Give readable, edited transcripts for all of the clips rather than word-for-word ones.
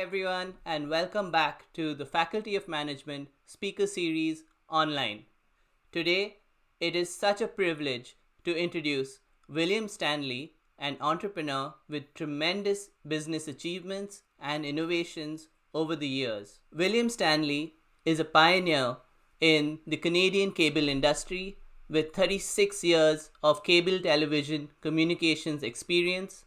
everyone, and welcome back to the Faculty of Management Speaker Series online. Today, it is such a privilege to introduce William Stanley, an entrepreneur with tremendous business achievements and innovations over the years. William Stanley is a pioneer in the Canadian cable industry with 36 years of cable television communications experience,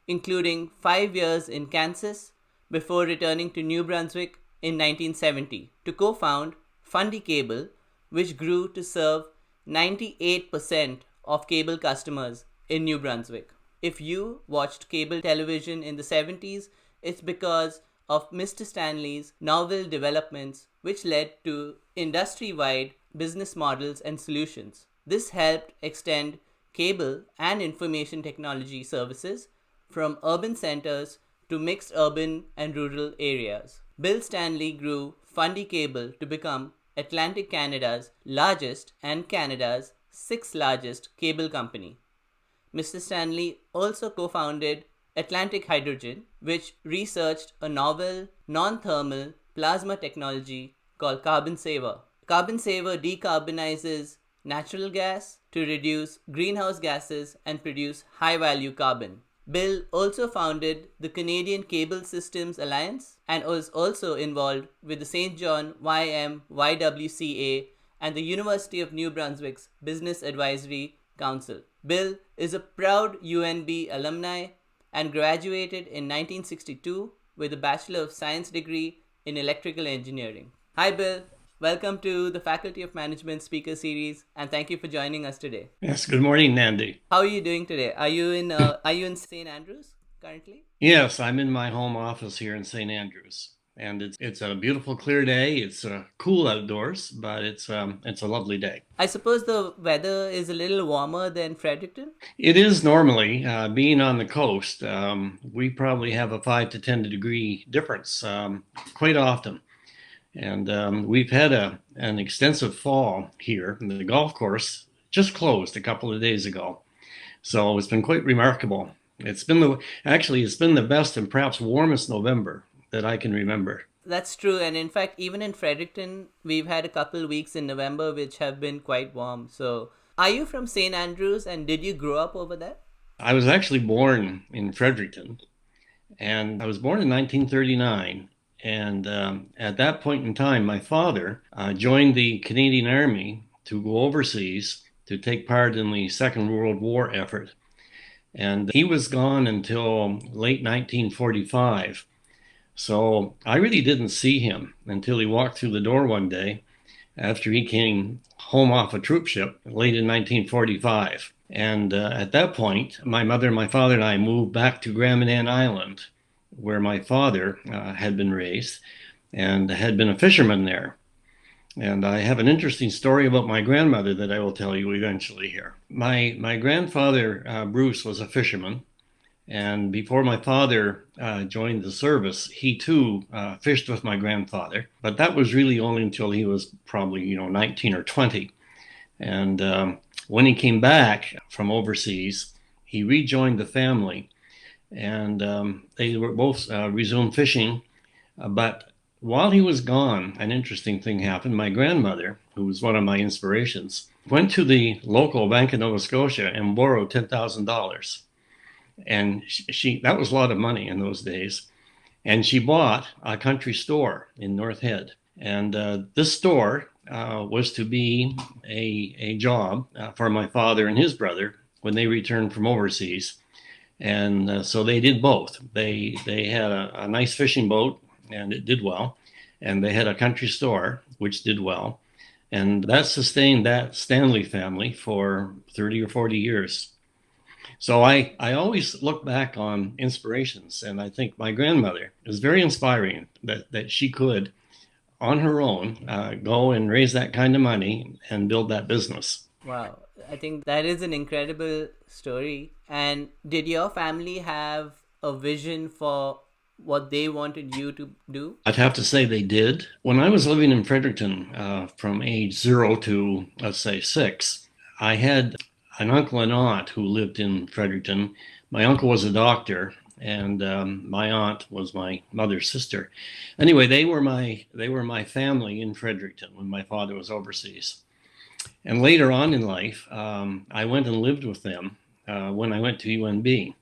including 5 years in Kansas before returning to New Brunswick in 1970 to co-found Fundy Cable, which grew to serve 98% of cable customers in New Brunswick. If you watched cable television in the 70s, it's because of Mr. Stanley's novel developments, which led to industry-wide business models and solutions. This helped extend cable and information technology services from urban centers to mixed urban and rural areas. Bill Stanley grew Fundy Cable to become Atlantic Canada's largest and Canada's sixth largest cable company. Mr. Stanley also co-founded Atlantic Hydrogen, which researched a novel non-thermal plasma technology called CarbonSaver. CarbonSaver decarbonizes natural gas to reduce greenhouse gases and produce high-value carbon. Bill also founded the Canadian Cable Systems Alliance and was also involved with the St. John YMYWCA and the University of New Brunswick's Business Advisory Council. Bill is a proud UNB alumni and graduated in 1962 with a Bachelor of Science degree in Electrical Engineering. Hi Bill, welcome to the Faculty of Management Speaker Series and thank you for joining us today. Yes, good morning, Nandi. How are you doing today? Are you in St. Andrews currently? Yes, I'm in my home office here in St. Andrews, and it's a beautiful, clear day. It's cool outdoors, but it's a lovely day. I suppose the weather is a little warmer than Fredericton? It is normally, being on the coast, we probably have a 5 to 10 degree difference quite often. And we've had an extensive fall here. The golf course just closed a couple of days ago. So it's been quite remarkable. It's been the best and perhaps warmest November that I can remember. That's true. And in fact, even in Fredericton, we've had a couple weeks in November which have been quite warm. So are you from St. Andrews and did you grow up over there? I was actually born in Fredericton, and I was born in 1939. And at that point in time, my father joined the Canadian Army to go overseas to take part in the Second World War effort. And he was gone until late 1945. So I really didn't see him until he walked through the door one day after he came home off a troop ship late in 1945. And at that point, my mother, my father, and I moved back to Grand Manan Island, where my father had been raised and had been a fisherman there. And I have an interesting story about my grandmother that I will tell you eventually here. My grandfather, Bruce, was a fisherman. And before my father joined the service, he too fished with my grandfather. But that was really only until he was probably, 19 or 20. And when he came back from overseas, he rejoined the family. And they were both resumed fishing. But while he was gone, an interesting thing happened. My grandmother, who was one of my inspirations, went to the local Bank of Nova Scotia and borrowed $10,000. And that was a lot of money in those days. And she bought a country store in North Head. And this store was to be a job for my father and his brother when they returned from overseas. And so they did both. They had a nice fishing boat, and it did well. And they had a country store, which did well. And that sustained that Stanley family for 30 or 40 years. So I always look back on inspirations, and I think my grandmother was very inspiring that she could, on her own, go and raise that kind of money and build that business. Wow, I think that is an incredible story. And did your family have a vision for what they wanted you to do? I'd have to say they did. When I was living in Fredericton from age 0 to, let's say, 6, I had an uncle and aunt who lived in Fredericton. My uncle was a doctor, and my aunt was my mother's sister. Anyway, they were my family in Fredericton when my father was overseas. And later on in life, I went and lived with them when I went to UNB.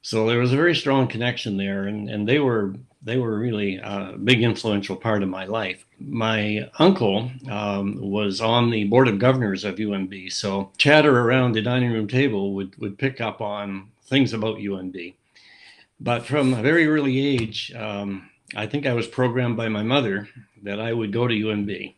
So there was a very strong connection there, and they were really a big influential part of my life. My uncle was on the board of governors of UNB, so chatter around the dining room table would pick up on things about UNB. But from a very early age, I think I was programmed by my mother that I would go to UNB.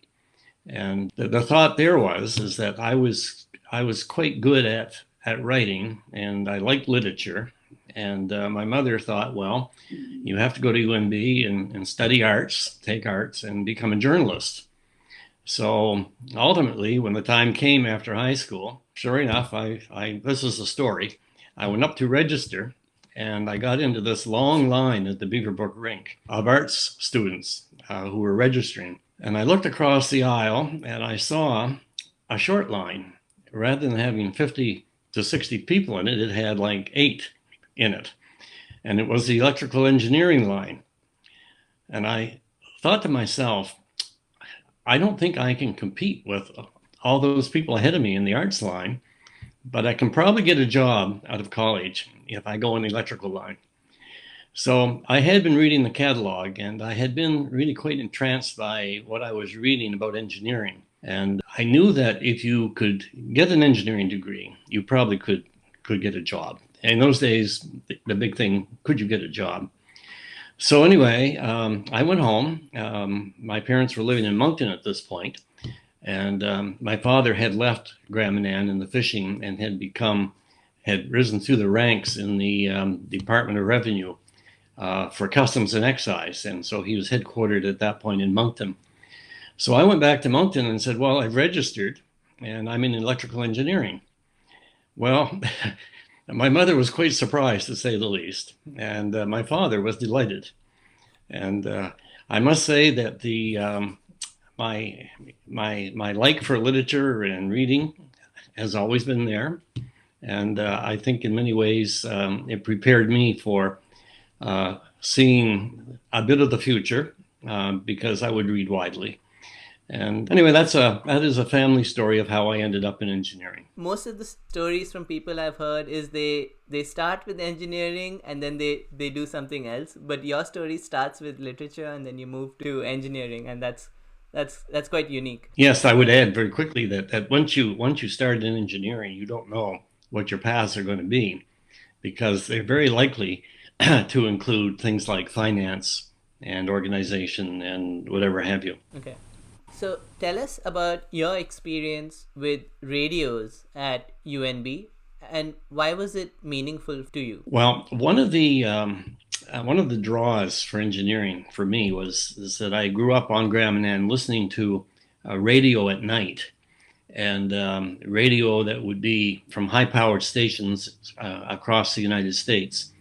And the thought there is that I was quite good at writing, and I liked literature. And my mother thought, well, you have to go to UNB and study arts, take arts, and become a journalist. So ultimately, when the time came after high school, sure enough, this is the story. I went up to register, and I got into this long line at the Beaverbrook Rink of arts students who were registering. And I looked across the aisle, and I saw a short line. Rather than having 50 to 60 people in it, it had like 8 in it. And it was the electrical engineering line. And I thought to myself, I don't think I can compete with all those people ahead of me in the arts line, but I can probably get a job out of college if I go in the electrical line. So I had been reading the catalog, and I had been really quite entranced by what I was reading about engineering. And I knew that if you could get an engineering degree, you probably could get a job. And in those days, the big thing, could you get a job? So anyway, I went home. My parents were living in Moncton at this point, and my father had left Graham and Ann in the fishing and had risen through the ranks in the Department of Revenue for Customs and Excise, and so he was headquartered at that point in Moncton. So I went back to Moncton and said, well, I've registered, and I'm in electrical engineering. Well, my mother was quite surprised, to say the least, and my father was delighted. And I must say that my like for literature and reading has always been there, and I think in many ways it prepared me for seeing a bit of the future because I would read widely. And anyway, that is a family story of how I ended up in engineering. Most of the stories from people I've heard is they start with engineering and then they do something else. But your story starts with literature and then you move to engineering, and that's quite unique. Yes, I would add very quickly that once you start in engineering, you don't know what your paths are going to be, because they're very likely to include things like finance and organization and whatever have you. Okay. So tell us about your experience with radios at UNB, and why was it meaningful to you? Well, one of the draws for engineering for me is that I grew up on Graham and Ann listening to radio at night, and radio that would be from high-powered stations across the United States.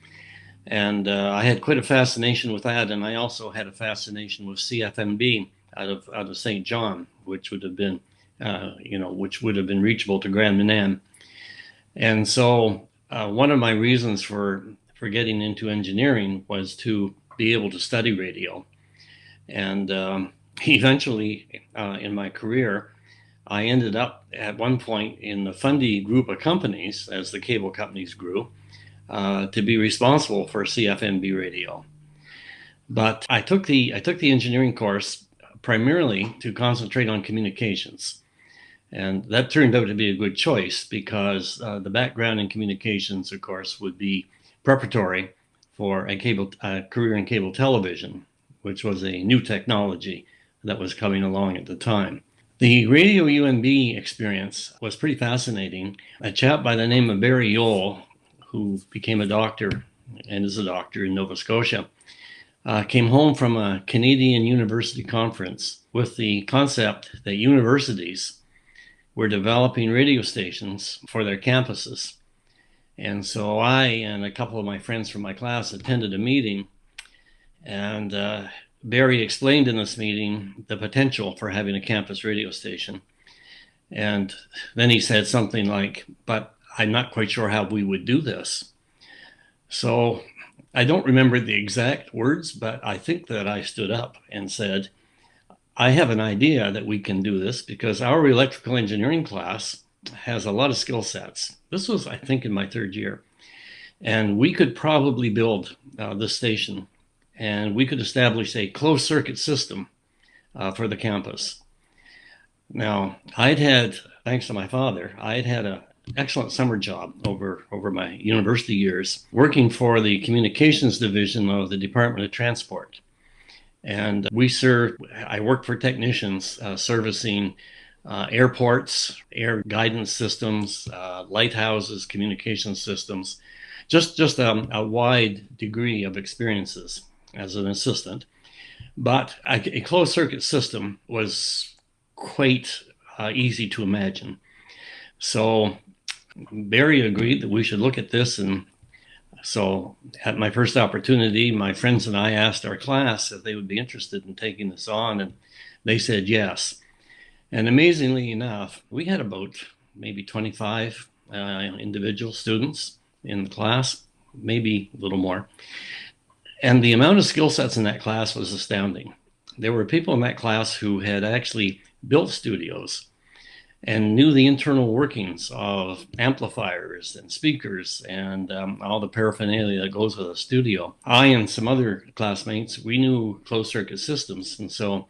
And I had quite a fascination with that, and I also had a fascination with CFMB out of St. John, which would have been, reachable to Grand Manan. And so one of my reasons for getting into engineering was to be able to study radio. And eventually, in my career, I ended up at one point in the Fundy group of companies, as the cable companies grew, to be responsible for CFMB radio. But I took the engineering course primarily to concentrate on communications. And that turned out to be a good choice because the background in communications, of course, would be preparatory for a career in cable television, which was a new technology that was coming along at the time. The Radio UNB experience was pretty fascinating. A chap by the name of Barry Yole, who became a doctor and is a doctor in Nova Scotia, came home from a Canadian university conference with the concept that universities were developing radio stations for their campuses. And so I and a couple of my friends from my class attended a meeting, and Barry explained in this meeting the potential for having a campus radio station. And then he said something like, but I'm not quite sure how we would do this. So I don't remember the exact words, but I think that I stood up and said, I have an idea that we can do this because our electrical engineering class has a lot of skill sets. This was, I think, in my third year. And we could probably build this station, and we could establish a closed circuit system for the campus. Now, thanks to my father, I'd had an excellent summer job over my university years working for the communications division of the Department of Transport. And I worked for technicians servicing airports, air guidance systems, lighthouses, communication systems, just a wide degree of experiences as an assistant. But a closed circuit system was quite easy to imagine. So Barry agreed that we should look at this. And so at my first opportunity, my friends and I asked our class if they would be interested in taking this on, and they said yes. And amazingly enough, we had about maybe 25 individual students in the class, maybe a little more. And the amount of skill sets in that class was astounding. There were people in that class who had actually built studios and knew the internal workings of amplifiers and speakers and all the paraphernalia that goes with a studio. I and some other classmates, we knew closed circuit systems. And so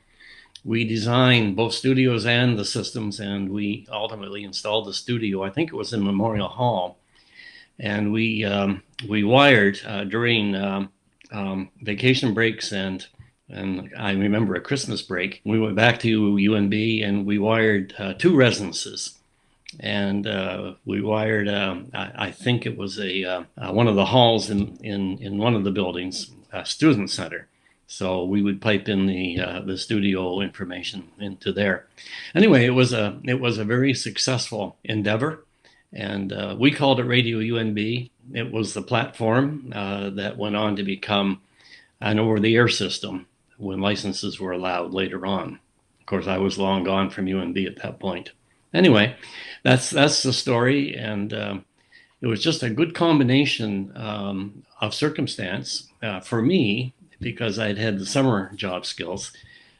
we designed both studios and the systems, and we ultimately installed the studio. I think it was in Memorial Hall. And we wired during vacation breaks and I remember a Christmas break. We went back to UNB and we wired two residences. And we wired, I think it was one of the halls in one of the buildings, a student center. So we would pipe in the studio information into there. Anyway, it was a very successful endeavor, and we called it Radio UNB. It was the platform that went on to become an over-the-air system when licenses were allowed later on. Of course, I was long gone from UNB at that point. Anyway, that's the story, and it was just a good combination of circumstance for me, because I'd had the summer job skills.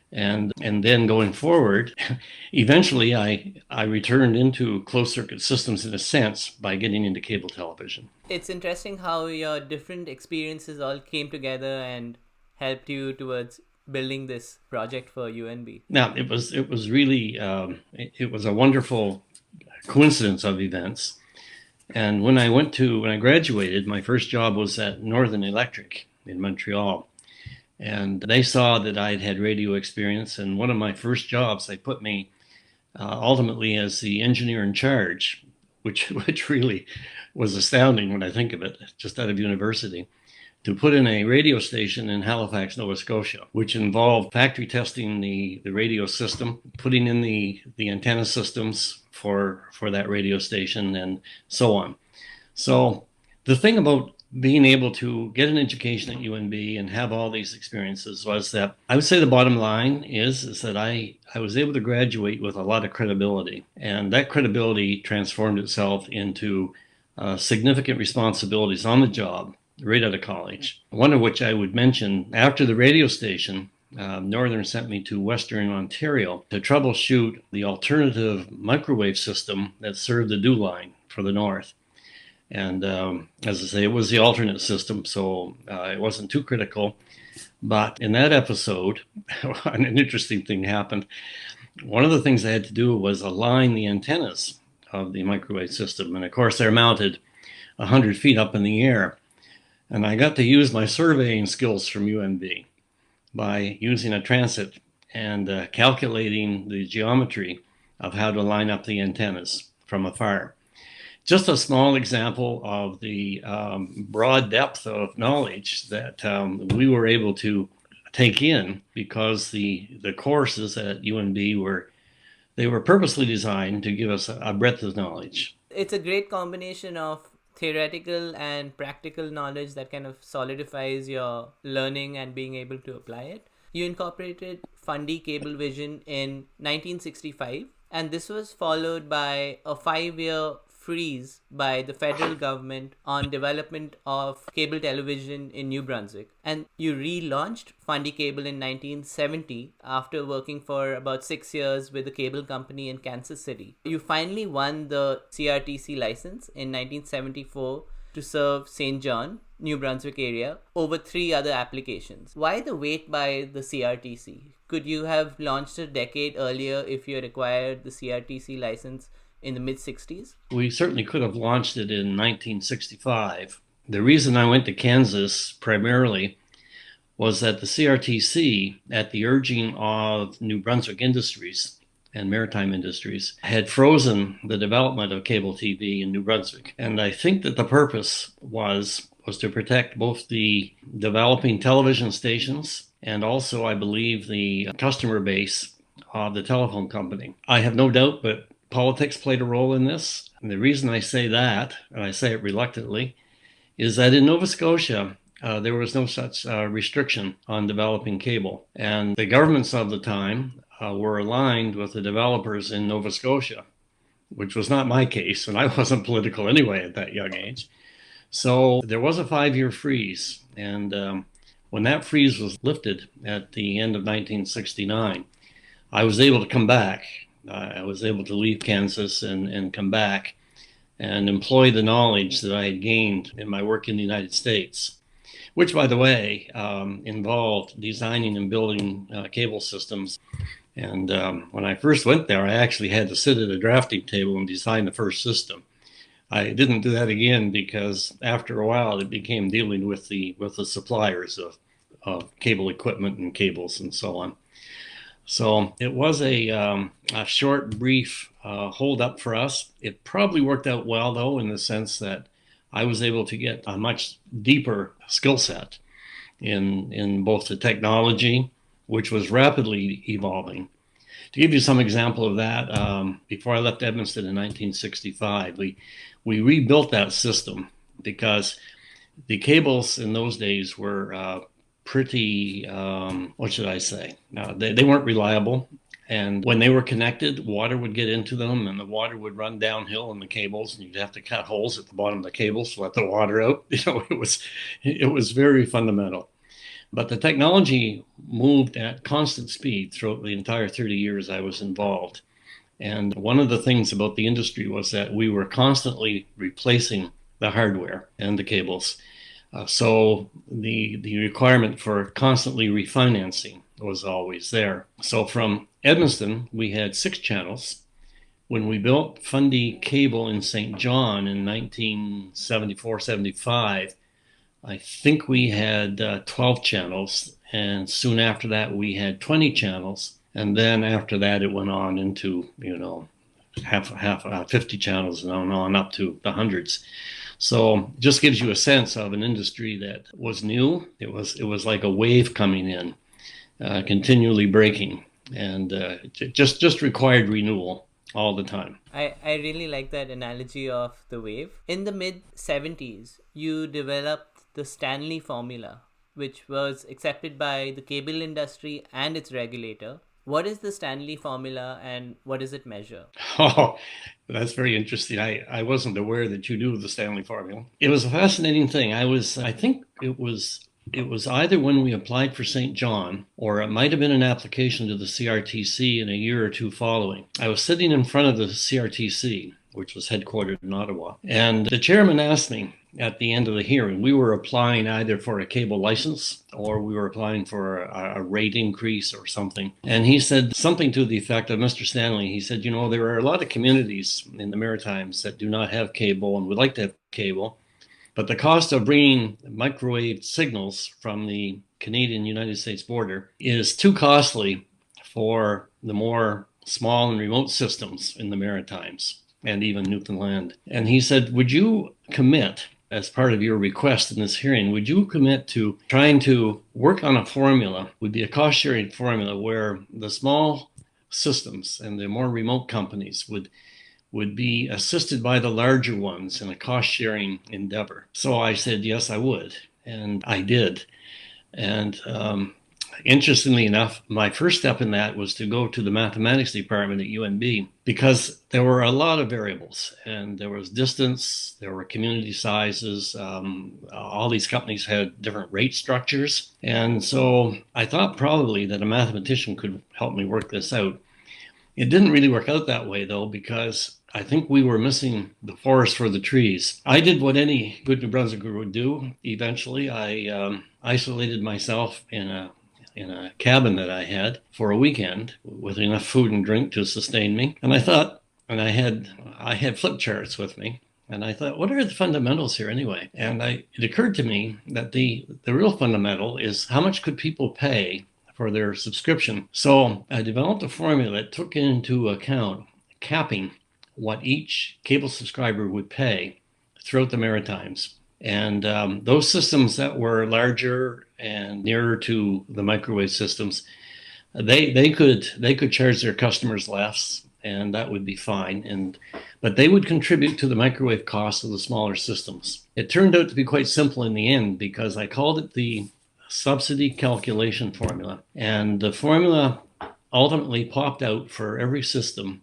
And then going forward, eventually I returned into closed circuit systems in a sense by getting into cable television. It's interesting how your different experiences all came together and helped you towards building this project for UNB. Now, it was really, it was a wonderful coincidence of events. And when I graduated, my first job was at Northern Electric in Montreal. And they saw that I'd had radio experience, and one of my first jobs, they put me ultimately as the engineer in charge, which really was astounding when I think of it, just out of university, to put in a radio station in Halifax, Nova Scotia, which involved factory testing the radio system, putting in the antenna systems for that radio station, and so on. So the thing about being able to get an education at UNB and have all these experiences was that I would say the bottom line is that I was able to graduate with a lot of credibility, and that credibility transformed itself into significant responsibilities on the job right out of college. One of which I would mention, after the radio station, Northern sent me to Western Ontario to troubleshoot the alternative microwave system that served the DEW line for the North. And as I say, it was the alternate system, so it wasn't too critical. But in that episode, an interesting thing happened. One of the things I had to do was align the antennas of the microwave system. And of course, they're mounted 100 feet up in the air. And I got to use my surveying skills from UNB by using a transit and calculating the geometry of how to line up the antennas from afar. Just a small example of the broad depth of knowledge that we were able to take in, because the courses at UNB were purposely designed to give us a breadth of knowledge. It's a great combination of theoretical and practical knowledge that kind of solidifies your learning and being able to apply it. You incorporated Fundy Cable vision in 1965, and this was followed by a 5-year freeze by the federal government on development of cable television in New Brunswick, and you relaunched Fundy Cable in 1970 after working for about 6 years with a cable company in Kansas City. You finally won the CRTC license in 1974 to serve St. John, New Brunswick area over 3 other applications. Why the wait by the CRTC? Could you have launched a decade earlier if you had acquired the CRTC license in the mid-60s? We certainly could have launched it in 1965. The reason I went to Kansas primarily was that the CRTC, at the urging of New Brunswick Industries and Maritime Industries, had frozen the development of cable TV in New Brunswick. And I think that the purpose was to protect both the developing television stations and also, I believe, the customer base of the telephone company. I have no doubt, but politics played a role in this. And the reason I say that, and I say it reluctantly, is that in Nova Scotia, there was no such restriction on developing cable. And the governments of the time were aligned with the developers in Nova Scotia, which was not my case, and I wasn't political anyway at that young age. So there was a 5-year freeze, and when that freeze was lifted at the end of 1969, I was able to come back. I was able to leave Kansas and come back and employ the knowledge that I had gained in my work in the United States, which, by the way, involved designing and building cable systems. And when I first went there, I actually had to sit at a drafting table and design the first system. I didn't do that again because after a while it became dealing with the suppliers of cable equipment and cables and so on. So it was a short, brief hold up for us. It probably worked out well, though, in the sense that I was able to get a much deeper skill set in both the technology, which was rapidly evolving. To give you some example of that, before I left Edmundston in 1965, we rebuilt that system because the cables in those days were pretty, what should I say? They weren't reliable. And when they were connected, water would get into them and the water would run downhill in the cables, and you'd have to cut holes at the bottom of the cables to let the water out. It was very fundamental. But the technology moved at constant speed throughout the entire 30 years I was involved. And one of the things about the industry was that we were constantly replacing the hardware and the cables. So the requirement for constantly refinancing was always there. So from Edmundston, we had 6 channels. When we built Fundy Cable in St. John in 1974-75, I think we had 12 channels, and soon after that we had 20 channels, and then after that it went on into 50 channels and on up to the hundreds. So just gives you a sense of an industry that was new. It was like a wave coming in, continually breaking, and just required renewal all the time. I really like that analogy of the wave. In the mid-70s, you developed the Stanley Formula, which was accepted by the cable industry and its regulator. What is the Stanley Formula and what does it measure? Oh, that's very interesting. I wasn't aware that you knew the Stanley Formula. It was a fascinating thing. I think it was either when we applied for St. John, or it might have been an application to the CRTC in a year or two following. I was sitting in front of the CRTC, which was headquartered in Ottawa, and the chairman asked me at the end of the hearing, we were applying either for a cable license or we were applying for a rate increase or something. And he said something to the effect of, Mr. Stanley, he said, there are a lot of communities in the Maritimes that do not have cable and would like to have cable, but the cost of bringing microwave signals from the Canadian-United States border is too costly for the more small and remote systems in the Maritimes and even Newfoundland. And he said, would you commit, as part of your request in this hearing, would you commit to trying to work on a formula, would be a cost-sharing formula where the small systems and the more remote companies would be assisted by the larger ones in a cost-sharing endeavor? So I said, yes, I would. And I did. And interestingly enough, my first step in that was to go to the mathematics department at UNB because there were a lot of variables, and there was distance, there were community sizes. All these companies had different rate structures. And so I thought probably that a mathematician could help me work this out. It didn't really work out that way, though, because I think we were missing the forest for the trees. I did what any good New Brunswicker would do. Eventually, I isolated myself in a cabin that I had for a weekend with enough food and drink to sustain me. And I thought, and I had flip charts with me. And I thought, what are the fundamentals here anyway? And it occurred to me that the real fundamental is how much could people pay for their subscription. So I developed a formula that took into account capping what each cable subscriber would pay throughout the Maritimes. And those systems that were larger and nearer to the microwave systems, they could charge their customers less, and that would be fine. But they would contribute to the microwave costs of the smaller systems. It turned out to be quite simple in the end because I called it the subsidy calculation formula. And the formula ultimately popped out for every system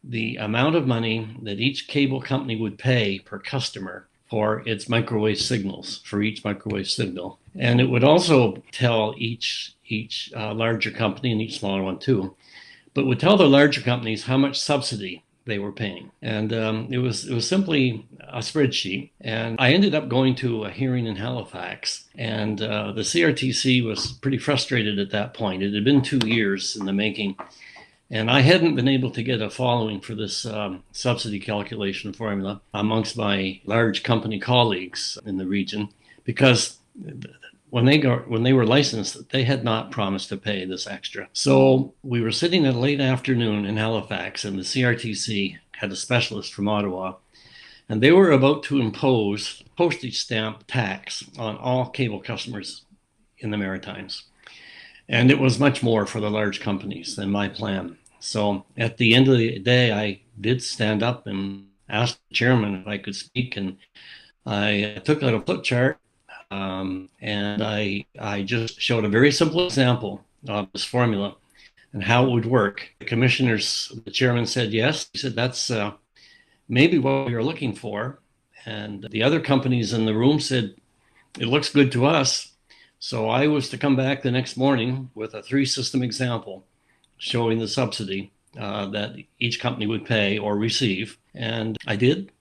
the amount of money that each cable company would pay per customer for its microwave signals, for each microwave signal. And it would also tell each larger company, and each smaller one too, but would tell the larger companies how much subsidy they were paying. And it was simply a spreadsheet. And I ended up going to a hearing in Halifax, and the CRTC was pretty frustrated at that point. It had been 2 years in the making, and I hadn't been able to get a following for this subsidy calculation formula amongst my large company colleagues in the region, because when they were licensed, they had not promised to pay this extra. So we were sitting at a late afternoon in Halifax, and the CRTC had a specialist from Ottawa, and they were about to impose postage stamp tax on all cable customers in the Maritimes. And it was much more for the large companies than my plan. So at the end of the day, I did stand up and asked the chairman if I could speak, and I took out a flip chart. And I just showed a very simple example of this formula and how it would work. The chairman said yes. He said, that's maybe what you're looking for. And the other companies in the room said, it looks good to us. So I was to come back the next morning with a 3-system example showing the subsidy that each company would pay or receive. And I did.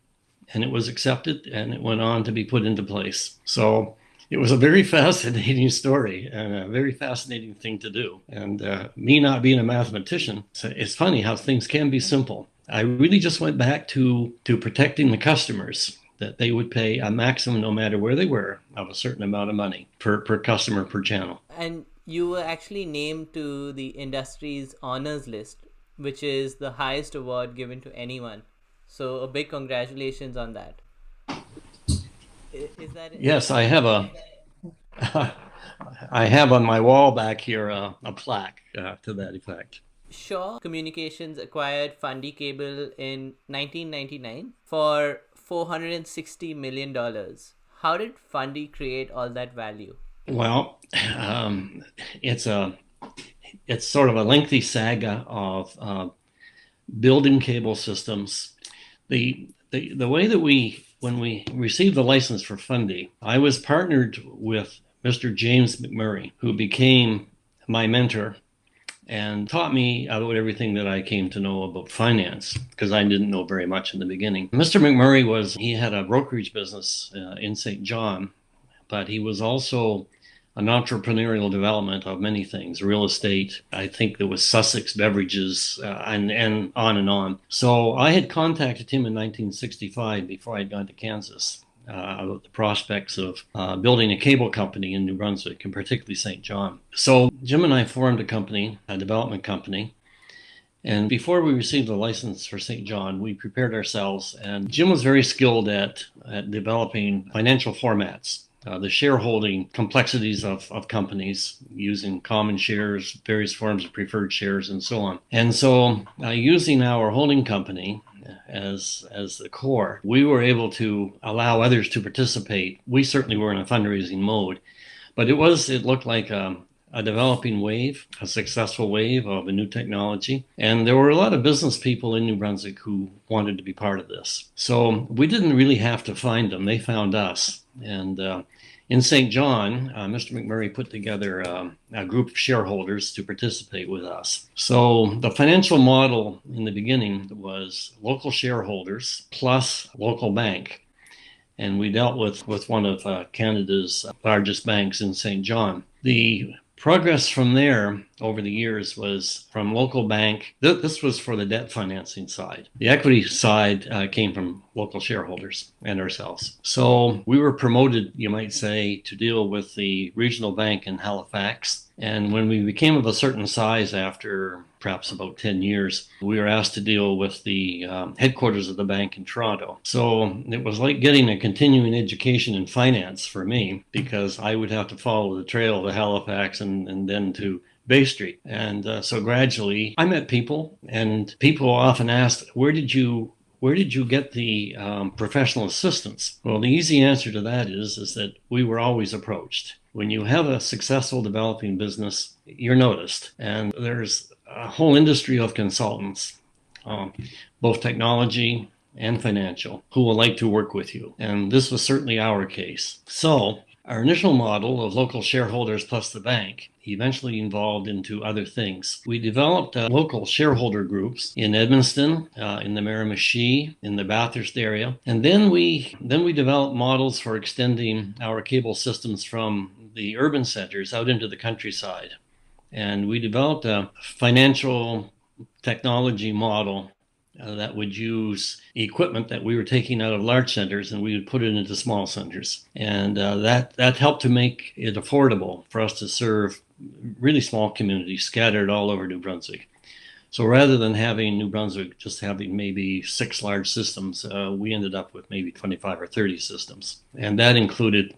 And it was accepted, and it went on to be put into place. So it was a very fascinating story and a very fascinating thing to do. And me not being a mathematician, it's funny how things can be simple. I really just went back to protecting the customers, that they would pay a maximum, no matter where they were, of a certain amount of money per customer per channel. And you were actually named to the industry's honors list, which is the highest award given to anyone. So a big congratulations on that. Is that it? Yes, I have I have on my wall back here a plaque to that effect. Shaw Communications acquired Fundy Cable in 1999 for $460 million. How did Fundy create all that value? Well, it's sort of a lengthy saga of building cable systems. The way that when we received the license for Fundy, I was partnered with Mr. James McMurray, who became my mentor and taught me about everything that I came to know about finance, because I didn't know very much in the beginning. Mr. McMurray he had a brokerage business in St. John, but he was also an entrepreneurial development of many things, real estate. I think there was Sussex Beverages and on and on. So I had contacted him in 1965 before I'd gone to Kansas about the prospects of building a cable company in New Brunswick, and particularly St. John. So Jim and I formed a development company. And before we received the license for St. John, we prepared ourselves. And Jim was very skilled at developing financial formats. The shareholding complexities of companies using common shares, various forms of preferred shares, and so on. And so using our holding company as the core, we were able to allow others to participate. We certainly were in a fundraising mode, but it looked like a a developing wave, a successful wave of a new technology. And there were a lot of business people in New Brunswick who wanted to be part of this. So we didn't really have to find them. They found us. And in St. John, Mr. McMurray put together a group of shareholders to participate with us. So the financial model in the beginning was local shareholders plus local bank. And we dealt with one of Canada's largest banks in St. John. The progress from there over the years was from local bank. This was for the debt financing side. The equity side came from local shareholders and ourselves. So we were promoted, you might say, to deal with the regional bank in Halifax. And when we became of a certain size after perhaps about 10 years, we were asked to deal with the headquarters of the bank in Toronto. So it was like getting a continuing education in finance for me, because I would have to follow the trail to Halifax and then to Bay Street. And so gradually I met people, and people often asked, where did you get the professional assistance? Well, the easy answer to that is that we were always approached. When you have a successful developing business, you're noticed. And there's a whole industry of consultants, both technology and financial, who will like to work with you. And this was certainly our case. So our initial model of local shareholders plus the bank eventually evolved into other things. We developed local shareholder groups in Edmundston, in the Miramichi, in the Bathurst area. And then we developed models for extending our cable systems from the urban centers out into the countryside. And we developed a financial technology model that would use equipment that we were taking out of large centers, and we would put it into small centers. And that helped to make it affordable for us to serve really small communities scattered all over New Brunswick. So rather than having New Brunswick just having maybe 6 large systems, we ended up with maybe 25 or 30 systems. And that included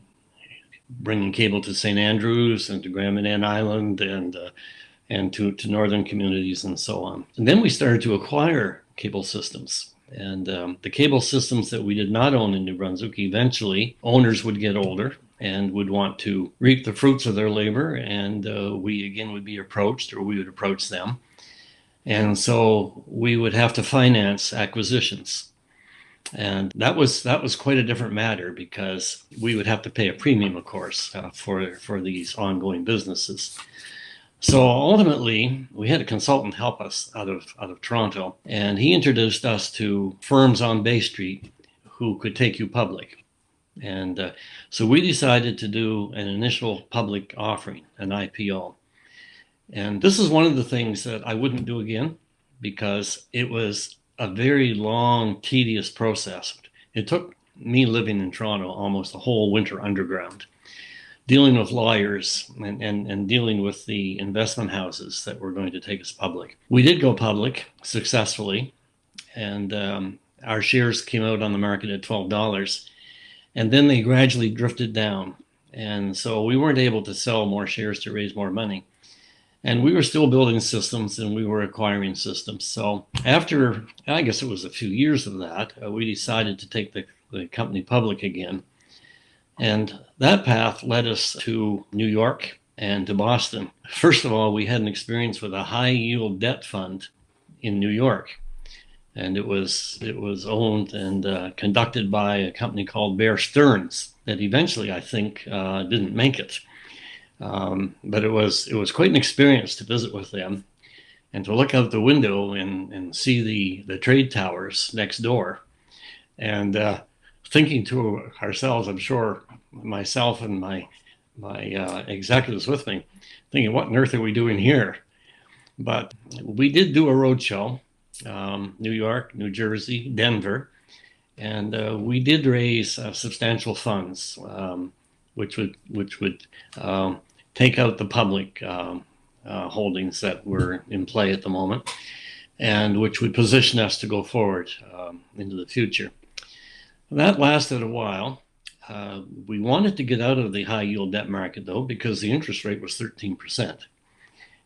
bringing cable to St. Andrews and to Grand Manan Island and to northern communities and so on. And then we started to acquire cable systems. And the cable systems that we did not own in New Brunswick, eventually owners would get older and would want to reap the fruits of their labor, and we again would be approached, or we would approach them. And so we would have to finance acquisitions. And that was quite a different matter, because we would have to pay a premium, of course, for these ongoing businesses. So ultimately, we had a consultant help us out of Toronto, and he introduced us to firms on Bay Street who could take you public. And so we decided to do an initial public offering, an IPO. And this is one of the things that I wouldn't do again, because it was a very long, tedious process. It took me living in Toronto almost a whole winter underground, dealing with lawyers and dealing with the investment houses that were going to take us public. We did go public successfully, and our shares came out on the market at $12, and then they gradually drifted down. And so we weren't able to sell more shares to raise more money. And we were still building systems, and we were acquiring systems. So after, I guess it was a few years of that, we decided to take the company public again. And that path led us to New York and to Boston. First of all, we had an experience with a high yield debt fund in New York. And it was owned and conducted by a company called Bear Stearns that eventually, I think, didn't make it. But it was quite an experience to visit with them and to look out the window and see the trade towers next door. And thinking to ourselves, I'm sure myself and my executives with me, thinking, what on earth are we doing here? But we did do a roadshow, New York, New Jersey, Denver, and we did raise substantial funds, which would take out the public holdings that were in play at the moment, and which would position us to go forward into the future. That lasted a while. We wanted to get out of the high yield debt market, though, because the interest rate was 13%.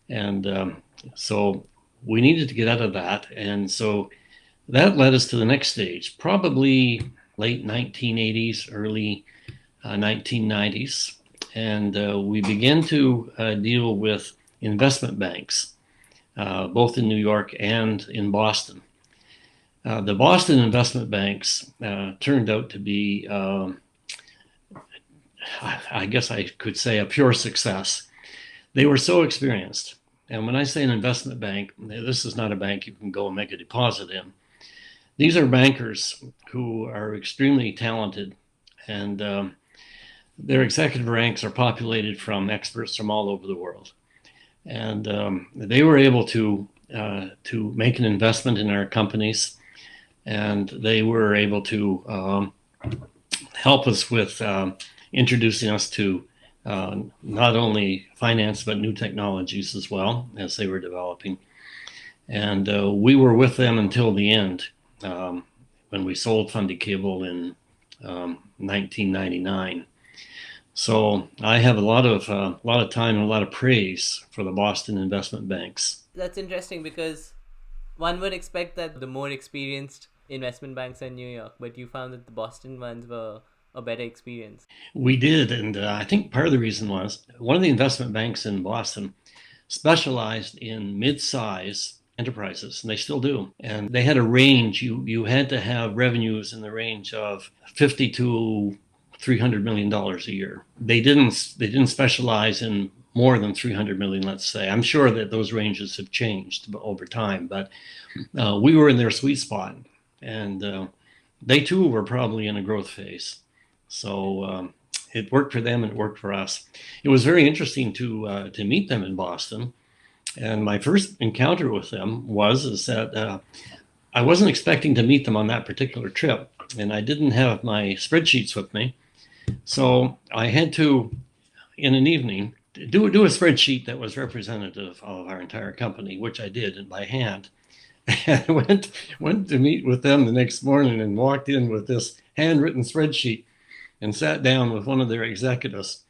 And so we needed to get out of that. And so that led us to the next stage, probably late 1980s, early 1990s. and we began to deal with investment banks, both in New York and in Boston. The Boston investment banks turned out to be, I guess I could say, a pure success. They were so experienced. And when I say an investment bank, this is not a bank you can go and make a deposit in. These are bankers who are extremely talented, and their executive ranks are populated from experts from all over the world. And they were able to make an investment in our companies, and they were able to help us with introducing us to not only finance but new technologies as well as they were developing. And we were with them until the end, when we sold Fundy Cable in 1999. So I have a lot of time and a lot of praise for the Boston investment banks. That's interesting because one would expect that the more experienced investment banks are in New York, but you found that the Boston ones were a better experience. We did, and I think part of the reason was one of the investment banks in Boston specialized in mid-size enterprises, and they still do. And they had a range. You had to have revenues in the range of $50 to $300 million a year. They didn't specialize in more than 300 million, let's say. I'm sure that those ranges have changed over time, but we were in their sweet spot, and they too were probably in a growth phase. So it worked for them and it worked for us. It was very interesting to meet them in Boston. And my first encounter with them was that I wasn't expecting to meet them on that particular trip, and I didn't have my spreadsheets with me. So I had to, in an evening, do a spreadsheet that was representative of our entire company, which I did by hand. And I went to meet with them the next morning and walked in with this handwritten spreadsheet and sat down with one of their executives.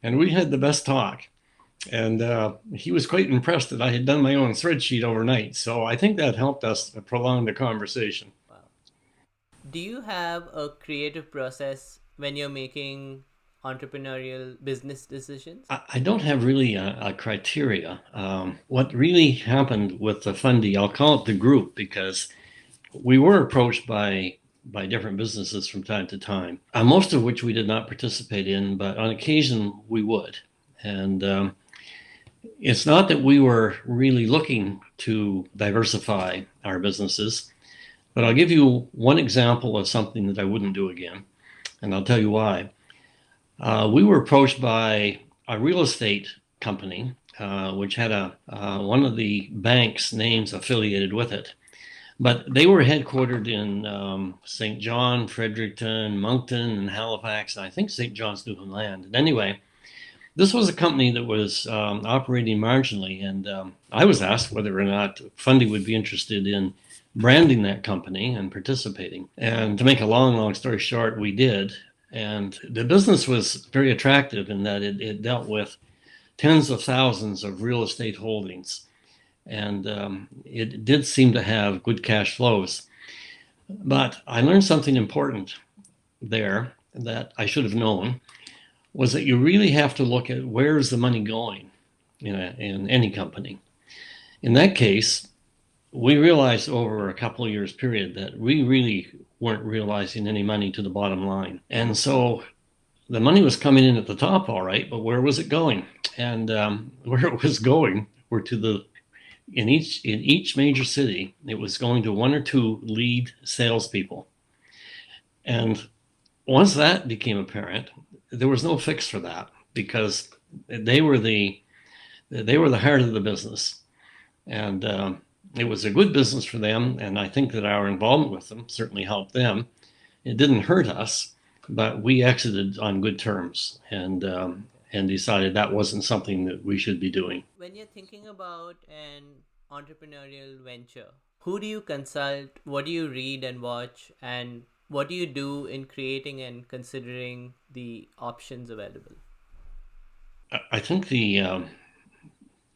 And we had the best talk. And he was quite impressed that I had done my own spreadsheet overnight. So I think that helped us prolong the conversation. Wow. Do you have a creative process when you're making entrepreneurial business decisions? I don't have really a criteria. What really happened with the Fundy, I'll call it the group, because we were approached by different businesses from time to time, most of which we did not participate in, but on occasion we would. And it's not that we were really looking to diversify our businesses, but I'll give you one example of something that I wouldn't do again, and I'll tell you why. We were approached by a real estate company, which had one of the bank's names affiliated with it. But they were headquartered in St. John, Fredericton, Moncton, and Halifax, and I think St. John's, Newfoundland. And anyway, this was a company that was operating marginally, and I was asked whether or not Fundy would be interested in branding that company and participating. And to make a long story short, we did. And the business was very attractive in that it dealt with tens of thousands of real estate holdings. And it did seem to have good cash flows. But I learned something important there that I should have known, was that you really have to look at where is the money going in any company. In that case, we realized over a couple of years period that we really weren't realizing any money to the bottom line. And so the money was coming in at the top, all right, but where was it going? And where it was going were in each major city, it was going to one or two lead salespeople. And once that became apparent, there was no fix for that, because they were the heart of the business, and it was a good business for them. And I think that our involvement with them certainly helped them. It didn't hurt us, but we exited on good terms, and decided that wasn't something that we should be doing. When you're thinking about an entrepreneurial venture, who do you consult? What do you read and watch? And what do you do in creating and considering the options available? I think the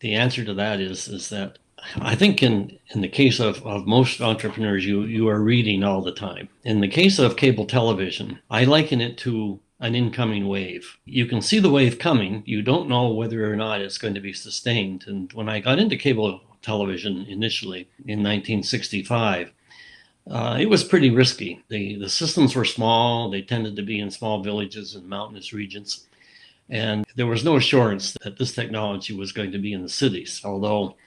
answer to that is that I think in the case of most entrepreneurs, you are reading all the time. In the case of cable television, I liken it to an incoming wave. You can see the wave coming. You don't know whether or not it's going to be sustained. And when I got into cable television initially in 1965, it was pretty risky. The systems were small. They tended to be in small villages and mountainous regions. And there was no assurance that this technology was going to be in the cities, although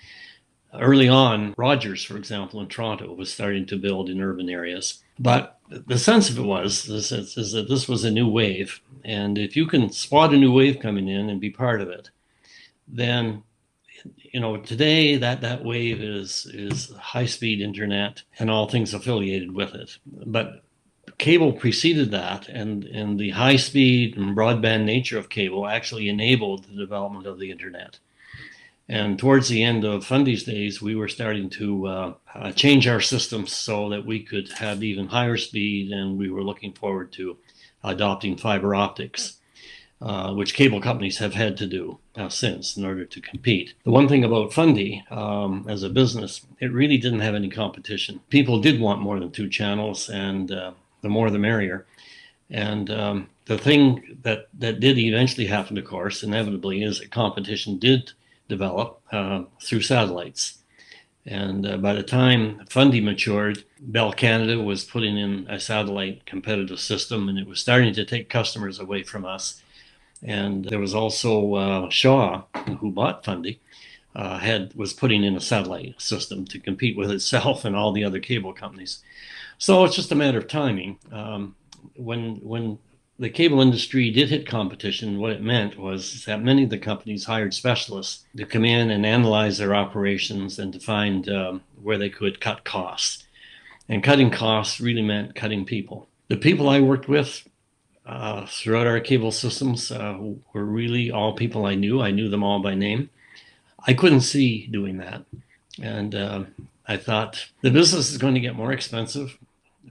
early on, Rogers, for example, in Toronto, was starting to build in urban areas. But the sense of it is that this was a new wave. And if you can spot a new wave coming in and be part of it, then today that wave is high-speed internet and all things affiliated with it. But cable preceded that, and the high-speed and broadband nature of cable actually enabled the development of the internet. And towards the end of Fundy's days, we were starting to change our systems so that we could have even higher speed, and we were looking forward to adopting fiber optics, which cable companies have had to do since in order to compete. The one thing about Fundy as a business, it really didn't have any competition. People did want more than 2 channels, and the more the merrier. And the thing that did eventually happen, of course, inevitably, is that competition did develop through satellites. And by the time Fundy matured, Bell Canada was putting in a satellite competitive system, and it was starting to take customers away from us. And there was also Shaw, who bought Fundy, was putting in a satellite system to compete with itself and all the other cable companies. So it's just a matter of timing. When the cable industry did hit competition, what it meant was that many of the companies hired specialists to come in and analyze their operations and to find where they could cut costs. And cutting costs really meant cutting people. The people I worked with throughout our cable systems were really all people I knew. I knew them all by name. I couldn't see doing that. And I thought the business is going to get more expensive.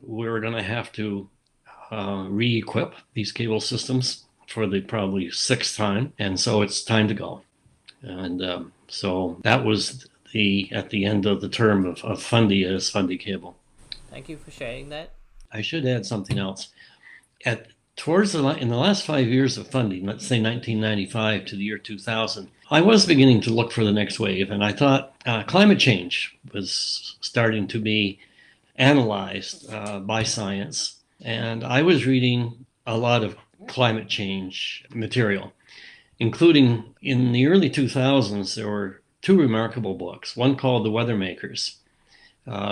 We're going to have to re-equip these cable systems for the probably 6th time, and so it's time to go. And so that was at the end of the term of Fundy as Fundy Cable. Thank you for sharing that. I should add something else. In the last 5 years of Fundy, let's say 1995 to the year 2000, I was beginning to look for the next wave, and I thought climate change was starting to be analyzed by science. And I was reading a lot of climate change material, including in the early 2000s, there were 2 remarkable books. One called The Weathermakers,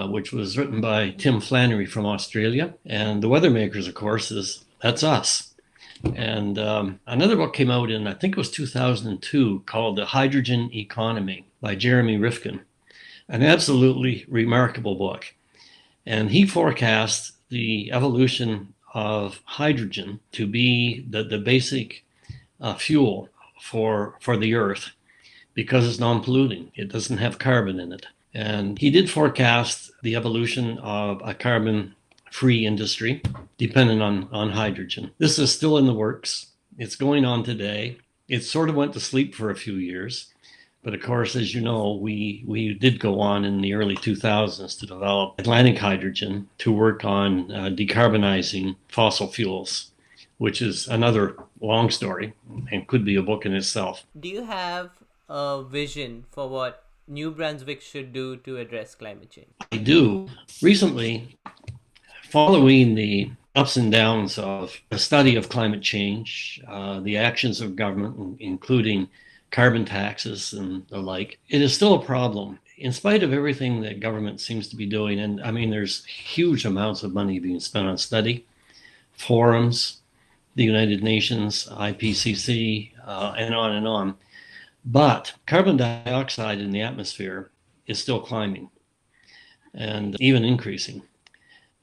which was written by Tim Flannery from Australia. And The Weathermakers, of course, that's us. And another book came out in, I think it was 2002, called The Hydrogen Economy by Jeremy Rifkin, an absolutely remarkable book. And he forecast the evolution of hydrogen to be the basic fuel for the Earth because it's non-polluting. It doesn't have carbon in it. And he did forecast the evolution of a carbon-free industry dependent on hydrogen. This is still in the works. It's going on today. It sort of went to sleep for a few years. But of course, as you know, we did go on in the early 2000s to develop Atlantic hydrogen to work on decarbonizing fossil fuels, which is another long story and could be a book in itself. Do you have a vision for what New Brunswick should do to address climate change? I do. Recently, following the ups and downs of the study of climate change, the actions of government, including carbon taxes and the like, it is still a problem. In spite of everything that government seems to be doing, and I mean, there's huge amounts of money being spent on study, forums, the United Nations, IPCC, and on and on. But carbon dioxide in the atmosphere is still climbing and even increasing.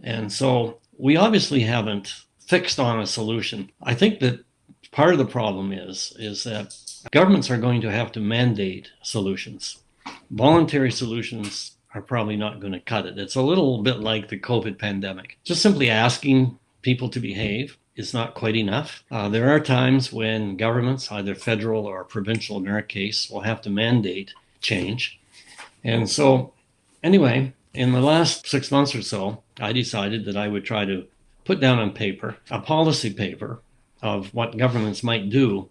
And so we obviously haven't fixed on a solution. I think that part of the problem is that governments are going to have to mandate solutions. Voluntary solutions are probably not going to cut it. It's a little bit like the COVID pandemic. Just simply asking people to behave is not quite enough. There are times when governments, either federal or provincial in our case, will have to mandate change. And so anyway, in the last 6 months or so, I decided that I would try to put down on paper a policy paper of what governments might do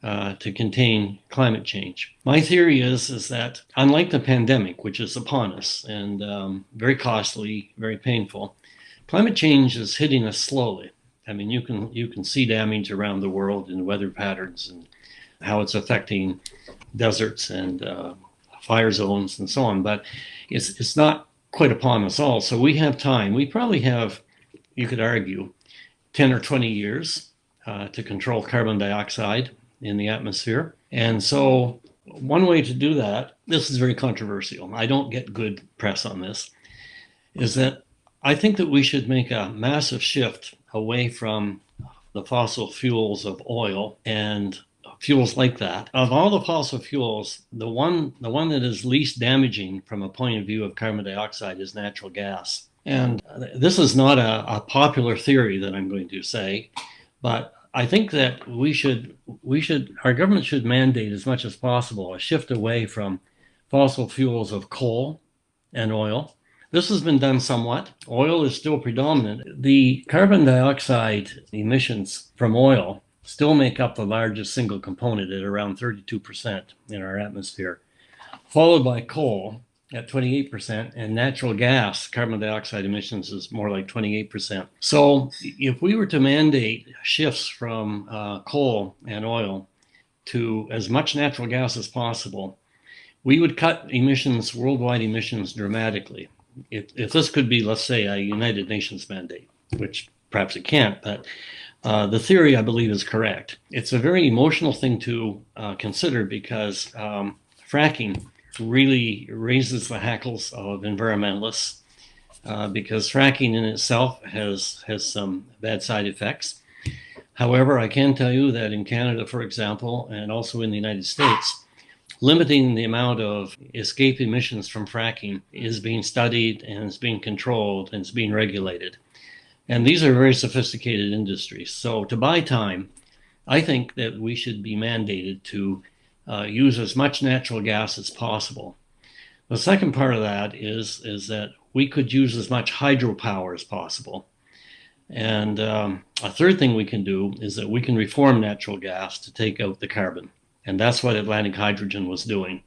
to contain climate change. My theory is that unlike the pandemic, which is upon us and very costly, very painful, climate change is hitting us slowly. I mean, you can see damage around the world in weather patterns and how it's affecting deserts and fire zones and so on, but it's not quite upon us all. So we have time. We probably have, you could argue, 10 or 20 years to control carbon dioxide in the atmosphere. And so one way to do that, this is very controversial, I don't get good press on this, is that I think that we should make a massive shift away from the fossil fuels of oil and fuels like that. Of all the fossil fuels, the one that is least damaging from a point of view of carbon dioxide is natural gas. And this is not a popular theory that I'm going to say, but I think that our government should mandate as much as possible a shift away from fossil fuels of coal and oil. This has been done somewhat. Oil is still predominant. The carbon dioxide emissions from oil still make up the largest single component at around 32% in our atmosphere, followed by coal at 28%, and natural gas carbon dioxide emissions is more like 28%. So if we were to mandate shifts from coal and oil to as much natural gas as possible, we would cut emissions, worldwide emissions, dramatically. If this could be, let's say, a United Nations mandate, which perhaps it can't, but the theory, I believe, is correct. It's a very emotional thing to consider because fracking really raises the hackles of environmentalists because fracking in itself has some bad side effects. However, I can tell you that in Canada, for example, and also in the United States, limiting the amount of escape emissions from fracking is being studied and is being controlled and is being regulated. And these are very sophisticated industries. So to buy time, I think that we should be mandated to use as much natural gas as possible. The second part of that is that we could use as much hydropower as possible. And a third thing we can do is that we can reform natural gas to take out the carbon. And that's what Atlantic Hydrogen was doing.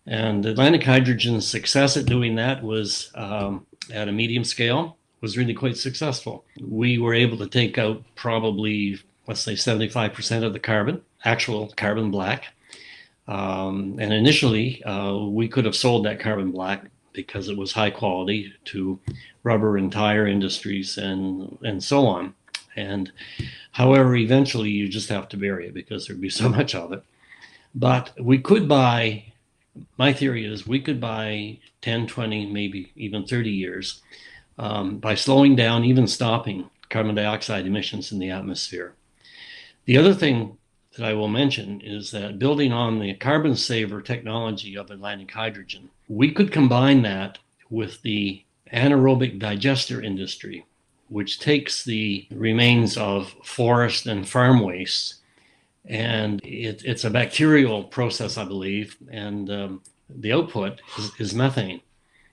And Atlantic Hydrogen's success at doing that was at a medium scale, was really quite successful. We were able to take out probably, let's say, 75% of the carbon, actual carbon black. And initially, we could have sold that carbon black because it was high quality to rubber and tire industries and so on. And however, eventually you just have to bury it because there'd be so much of it. But we could buy, my theory is we could buy 10, 20, maybe even 30 years by slowing down, even stopping carbon dioxide emissions in the atmosphere. The other thing that I will mention is that building on the CarbonSaver technology of Atlantic Hydrogen, we could combine that with the anaerobic digester industry, which takes the remains of forest and farm waste, and it's a bacterial process, I believe, and the output is methane,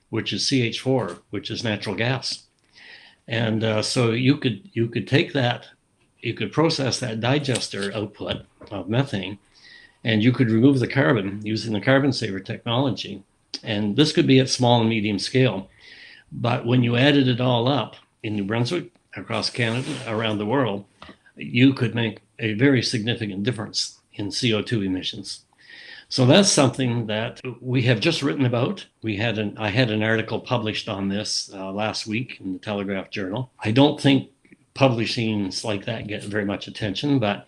which is CH4, which is natural gas. And so you could take that, you could process that digester output of methane, and you could remove the carbon using the CarbonSaver technology. And this could be at small and medium scale. But when you added it all up in New Brunswick, across Canada, around the world, you could make a very significant difference in CO2 emissions. So that's something that we have just written about. I had an article published on this last week in the Telegraph Journal. I don't think publishings like that get very much attention, but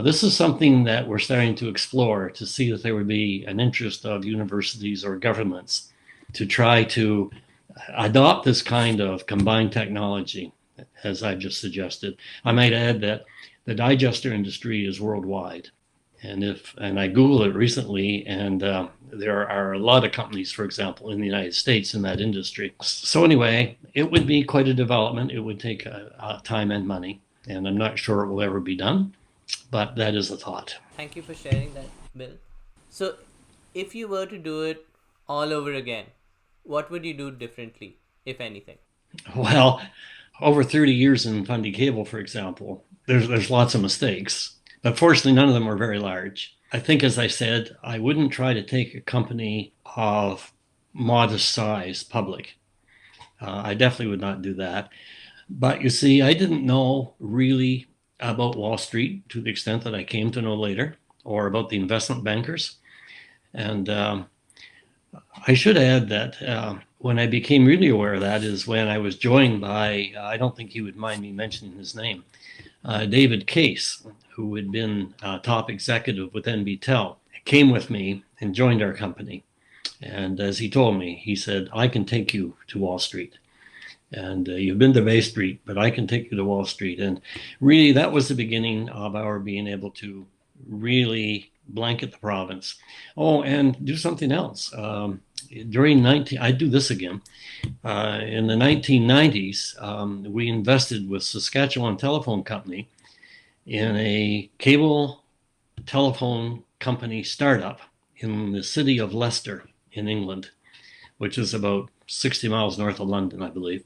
this is something that we're starting to explore to see if there would be an interest of universities or governments to try to adopt this kind of combined technology, as I've just suggested. I might add that the digester industry is worldwide. And I Googled it recently, and there are a lot of companies, for example, in the United States in that industry. So anyway, it would be quite a development. It would take time and money, and I'm not sure it will ever be done, but that is a thought. Thank you for sharing that, Bill. So if you were to do it all over again, what would you do differently, if anything? Well, over 30 years in Fundy Cable, for example, there's lots of mistakes, but fortunately, none of them were very large. I think, as I said, I wouldn't try to take a company of modest size public. I definitely would not do that. But you see, I didn't know really about Wall Street to the extent that I came to know later, or about the investment bankers. And I should add that when I became really aware of that is when I was joined by, I don't think he would mind me mentioning his name, David Case, who had been top executive with NBTEL, came with me and joined our company. And as he told me, he said, I can take you to Wall Street. And you've been to Bay Street, but I can take you to Wall Street. And really, that was the beginning of our being able to really blanket the province. Oh, and do something else. I do this again. In the 1990s, we invested with Saskatchewan Telephone Company in a cable telephone company startup in the city of Leicester in England, which is about 60 miles north of London, I believe.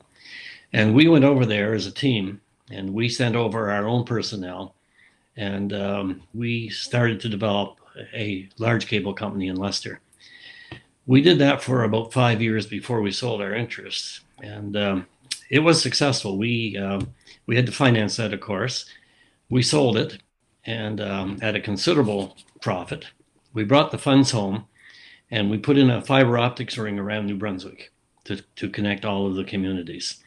And we went over there as a team, and we sent over our own personnel, and we started to develop a large cable company in Leicester. We did that for about 5 years before we sold our interests, and it was successful. We had to finance that, of course. We sold it, and at a considerable profit. We brought the funds home, and we put in a fiber optics ring around New Brunswick to connect all of the communities.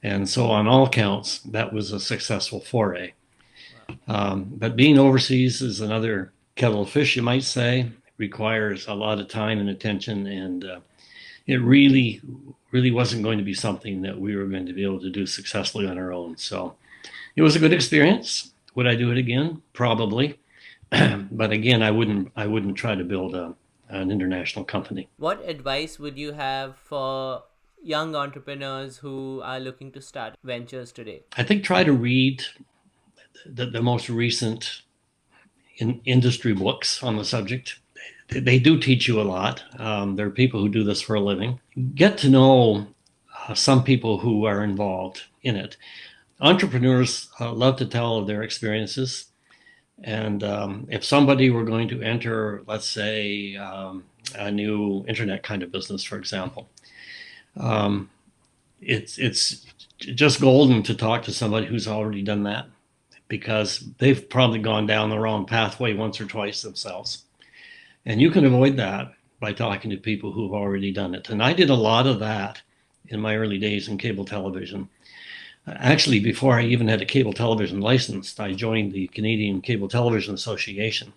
And so on all counts, that was a successful foray. But being overseas is another kettle of fish, you might say. It requires a lot of time and attention, and it really wasn't going to be something that we were going to be able to do successfully on our own. So it was a good experience. Would I do it again? Probably. But again, I wouldn't try to build an international company. What advice would you have for young entrepreneurs who are looking to start ventures today? I think try to read the most recent industry books on the subject. They do teach you a lot. There are people who do this for a living. Get to know some people who are involved in it. Entrepreneurs love to tell of their experiences. And if somebody were going to enter, let's say, a new internet kind of business, for example, it's just golden to talk to somebody who's already done that, because they've probably gone down the wrong pathway once or twice themselves. And you can avoid that by talking to people who've already done it. And I did a lot of that in my early days in cable television. Actually, before I even had a cable television license, I joined the Canadian Cable Television Association,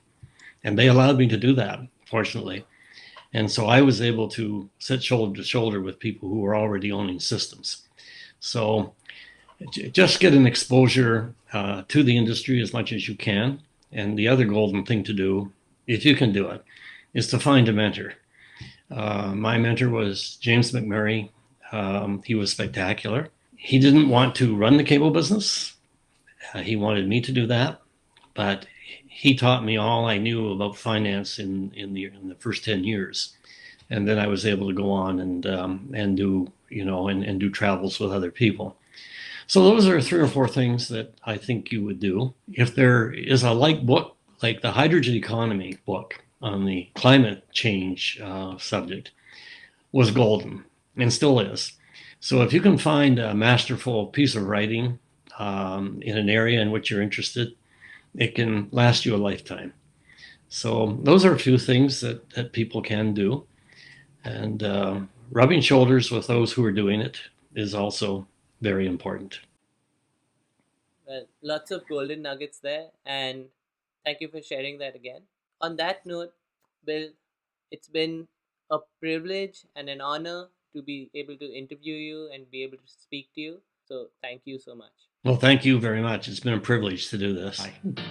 and they allowed me to do that, fortunately. And so I was able to sit shoulder to shoulder with people who were already owning systems. So just get an exposure to the industry as much as you can. And the other golden thing to do, if you can do it, is to find a mentor. My mentor was James McMurray. He was spectacular. He didn't want to run the cable business. He wanted me to do that, but he taught me all I knew about finance in the first 10 years. And then I was able to go on and do, and do travels with other people. So those are 3 or 4 things that I think you would do. If there is a book, like the Hydrogen Economy book on the climate change subject, was golden and still is. So if you can find a masterful piece of writing in an area in which you're interested, it can last you a lifetime. So those are a few things that people can do. And rubbing shoulders with those who are doing it is also very important. Well, lots of golden nuggets there, and thank you for sharing that again. On that note, Bill, it's been a privilege and an honor to be able to interview you and be able to speak to you. So thank you so much. Well, thank you very much. It's been a privilege to do this. Bye.